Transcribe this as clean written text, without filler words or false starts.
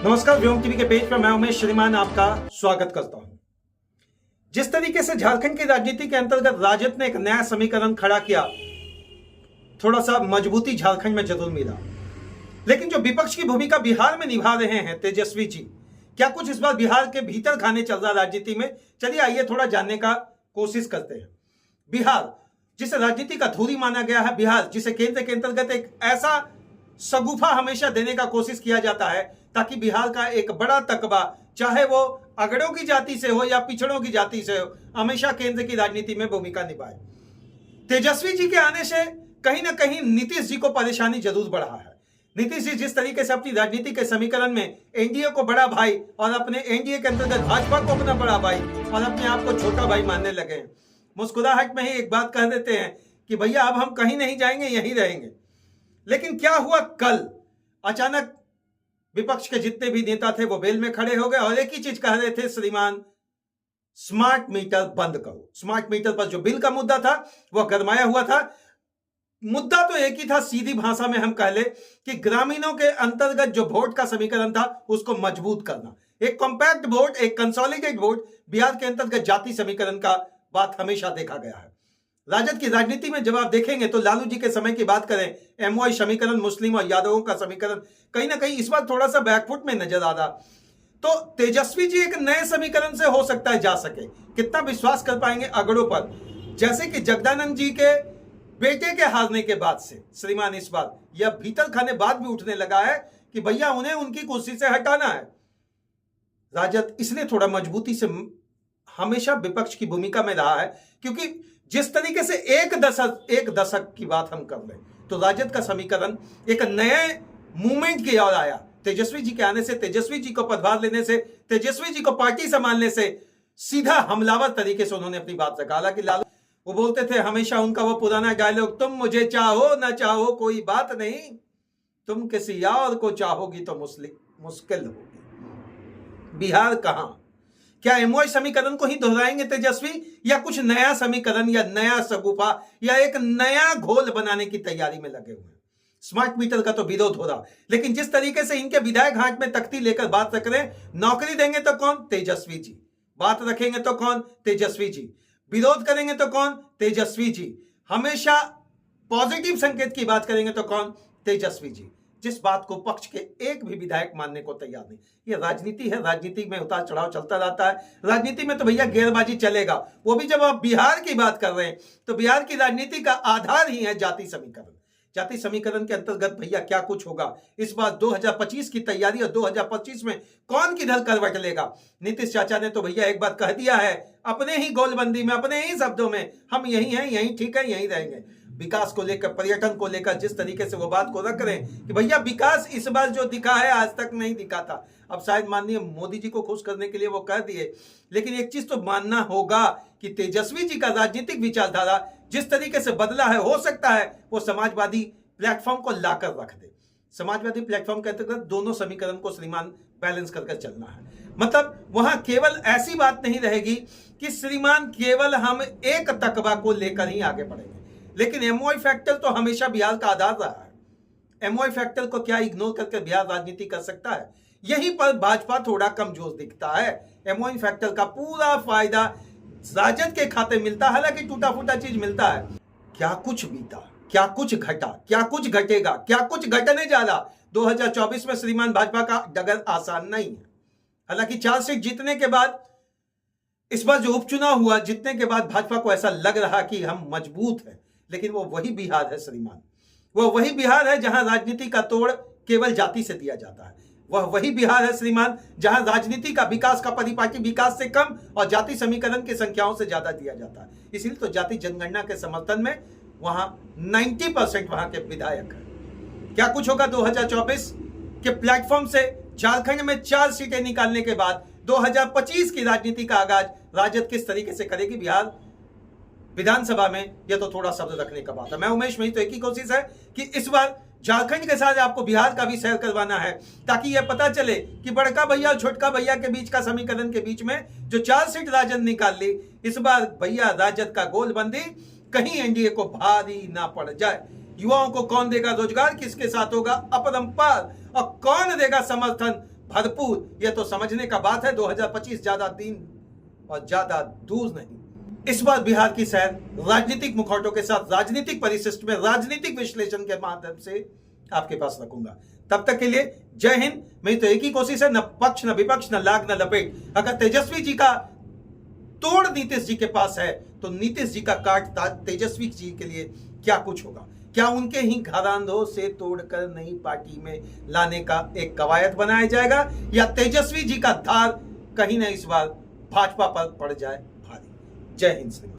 नमस्कार, व्योम टीवी के पेज पर मैं उमेश श्रीमान आपका स्वागत करता हूं। जिस तरीके से झारखंड की राजनीति के अंतर्गत राजद ने एक नया समीकरण खड़ा किया, थोड़ा सा मजबूती झारखंड में जरूर मिला, लेकिन जो विपक्ष की भूमिका बिहार में निभा रहे हैं तेजस्वी जी, क्या कुछ इस बार बिहार के भीतर खाने चल रहा राजनीति में? चलिए आइए थोड़ा जानने का कोशिश करते हैं। बिहार जिसे राजनीति का धूरी माना गया है, बिहार जिसे केंद्र के अंतर्गत एक ऐसा शगुफा हमेशा देने का कोशिश किया जाता है ताकि बिहार का एक बड़ा तकबा, चाहे वो अगड़ों की जाति से हो या पिछड़ों की जाति से हो, हमेशा केंद्र की राजनीति में भूमिका निभाए। तेजस्वी जी के आने से कहीं ना कहीं नीतीश जी को परेशानी जरूर बढ़ा है। नीतीश जी जिस तरीके से अपनी राजनीति के समीकरण में एनडीए को बड़ा भाई और अपने एनडीए के अंतर्गत भाजपा को अपना बड़ा भाई और अपने आप को छोटा भाई मानने लगे हैं। मुस्कुराहट में ही एक बात कह देते हैं कि भैया अब हम कहीं नहीं जाएंगे, यहीं रहेंगे। लेकिन क्या हुआ, कल अचानक विपक्ष के जितने भी नेता थे वो बेल में खड़े हो गए और एक ही चीज कह रहे थे, श्रीमान स्मार्ट मीटर बंद करो। स्मार्ट मीटर पर जो बिल का मुद्दा था वह गरमाया हुआ था। मुद्दा तो एक ही था, सीधी भाषा में हम कह ले कि ग्रामीणों के अंतर्गत जो वोट का समीकरण था उसको मजबूत करना। एक कॉम्पैक्ट वोट, एक कंसोलिडेटेड वोट, बिहार के अंतर्गत जाति समीकरण का बात हमेशा देखा गया है। राजद की राजनीति में जब आप देखेंगे तो लालू जी के समय की बात करें, एमवाई समीकरण, मुस्लिम और यादवों का समीकरण कहीं ना कहीं इस बार थोड़ा सा बैकफुट में नजर आ रहा। तो तेजस्वी जी एक नए समीकरण से हो सकता है जा सके, कितना विश्वास कर पाएंगे अगड़ों पर। जैसे कि जगदानंद जी के बेटे के हारने के बाद से श्रीमान इस बार यह भीतर खाने बाद भी उठने लगा है कि भैया उन्हें उनकी कुर्सी से हटाना है। राजद इसलिए थोड़ा मजबूती से हमेशा विपक्ष की भूमिका में रहा है क्योंकि जिस तरीके से एक दशक की बात हम कर लें तो राजद का समीकरण एक नए मूवमेंट की ओर आया। तेजस्वी जी के आने से, तेजस्वी जी को पदभार लेने से, तेजस्वी जी को पार्टी संभालने से सीधा हमलावर तरीके से उन्होंने अपनी बात रखा। हालांकि लालू वो बोलते थे हमेशा उनका वो पुराना डायलॉग, तुम मुझे चाहो ना चाहो कोई बात नहीं, तुम किसी और को चाहोगी तो मुश्किल होगी। बिहार कहां, क्या एमओआई समीकरण को ही दोहराएंगे तेजस्वी या कुछ नया समीकरण या नया शगुफा या एक नया घोल बनाने की तैयारी में लगे हुए हैं? स्मार्ट मीटर का तो विरोध हो रहा, लेकिन जिस तरीके से इनके विधायक हाथ में तख्ती लेकर बात रख रहे हैं, नौकरी देंगे तो कौन? तेजस्वी जी। बात रखेंगे तो कौन? तेजस्वी जी। विरोध करेंगे तो कौन? तेजस्वी जी। हमेशा पॉजिटिव संकेत की बात करेंगे तो कौन? तेजस्वी जी। जिस बात को पक्ष के एक भी विधायक मानने को तैयार नहीं। ये राजनीति है, राजनीति में उतार चढ़ाव चलता रहता है। राजनीति में तो भैया गेरबाजी चलेगा। वो भी जब आप बिहार की बात कर रहे हैं तो बिहार की राजनीति का आधार ही है जाति समीकरण। जाति समीकरण के अंतर्गत भैया क्या कुछ होगा इस बार 2025 की तैयारी और 2025 में कौन किधर करवट लेगा। नीतीश चाचा ने तो भैया एक बात कह दिया है अपने ही गोलबंदी में, अपने ही शब्दों में, हम यही हैं, यही ठीक है, यही रहेंगे। विकास को लेकर, पर्यटन को लेकर जिस तरीके से वो बात को रख रहे हैं कि भैया विकास इस बार जो दिखा है आज तक नहीं दिखा था। अब शायद माननीय मोदी जी को खुश करने के लिए वो कह दिए, लेकिन एक चीज तो मानना होगा कि तेजस्वी जी का राजनीतिक विचारधारा जिस तरीके से बदला है, हो सकता है वो समाजवादी प्लेटफॉर्म को लाकर रख दे। समाजवादी प्लेटफॉर्म के अंतर्गत दोनों समीकरण को श्रीमान बैलेंस करके चलना है। मतलब वहां केवल ऐसी बात नहीं रहेगी कि श्रीमान केवल हम एक तकबा को लेकर ही आगे बढ़ेंगे, लेकिन एमओआई फैक्टर तो हमेशा बिहार का आधार रहा है। एमओआई फैक्टर को क्या इग्नोर करके बिहार राजनीति कर सकता है? यहीं पर भाजपा थोड़ा कमजोर दिखता है। एमओआई फैक्टर का पूरा फायदा राजद के खाते मिलता है, हालांकि टूटा फूटा चीज मिलता है। क्या कुछ बीता, क्या कुछ घटा, क्या कुछ घटेगा, क्या कुछ घटने जा रहा 2024 में श्रीमान भाजपा का डगर आसान नहीं है। हालांकि 4 सीट जीतने के बाद, इस बार जो उपचुनाव हुआ जीतने के बाद भाजपा को ऐसा लग रहा कि हम मजबूत हैं, लेकिन वो वही बिहार है श्रीमान, वो वही बिहार है जहां राजनीति का तोड़ केवल जाति से दिया जाता है। वह वही बिहार है श्रीमान जहां राजनीति का विकास का परिपाटी विकास से कम और जाति समीकरण की संख्याओं से ज्यादा दिया जाता है। इसीलिए तो जाति जनगणना के समर्थन में वहां 90% वहां के विधायक है। क्या कुछ होगा 2024 के प्लेटफॉर्म से? झारखंड में 4 सीटें निकालने के बाद 2025 की राजनीति का आगाज राजद किस तरीके से करेगी बिहार विधानसभा में, यह तो थोड़ा शब्द रखने का बात है। मैं उमेश, मेरी तो एक ही कोशिश है कि इस बार झारखंड के साथ आपको बिहार का भी सैर करवाना है ताकि यह पता चले कि बड़का भैया और छोटका भैया के बीच का समीकरण के बीच में जो 4 सीट राजद निकाल ली, इस बार भैया राजद का गोलबंदी कहीं एनडीए को भारी ना पड़ जाए। युवाओं को कौन देगा रोजगार, किसके साथ होगा अपरंपार, और कौन देगा समर्थन भरपूर। यह तो समझने का बात है 2025 ज्यादा दिन और ज्यादा दूर नहीं। इस बार बिहार की सैर राजनीतिक मुखौटों के साथ राजनीतिक परिशिष्ट में राजनीतिक विश्लेषण के माध्यम से आपके पास रखूंगा। तब तक के लिए जय हिंद। मेरी तो एक ही कोशिश है, न पक्ष न विपक्ष न लाग न लपेट। अगर तेजस्वी जी का तोड़ नीतीश जी के पास है तो नीतीश जी का काट तेजस्वी जी के लिए क्या कुछ होगा? क्या उनके ही घरांधों से तोड़कर नई पार्टी में लाने का एक कवायद बनाया जाएगा, या तेजस्वी जी का धार कहीं ना इस बार भाजपा पर पड़ जाए भारी? जय हिंद।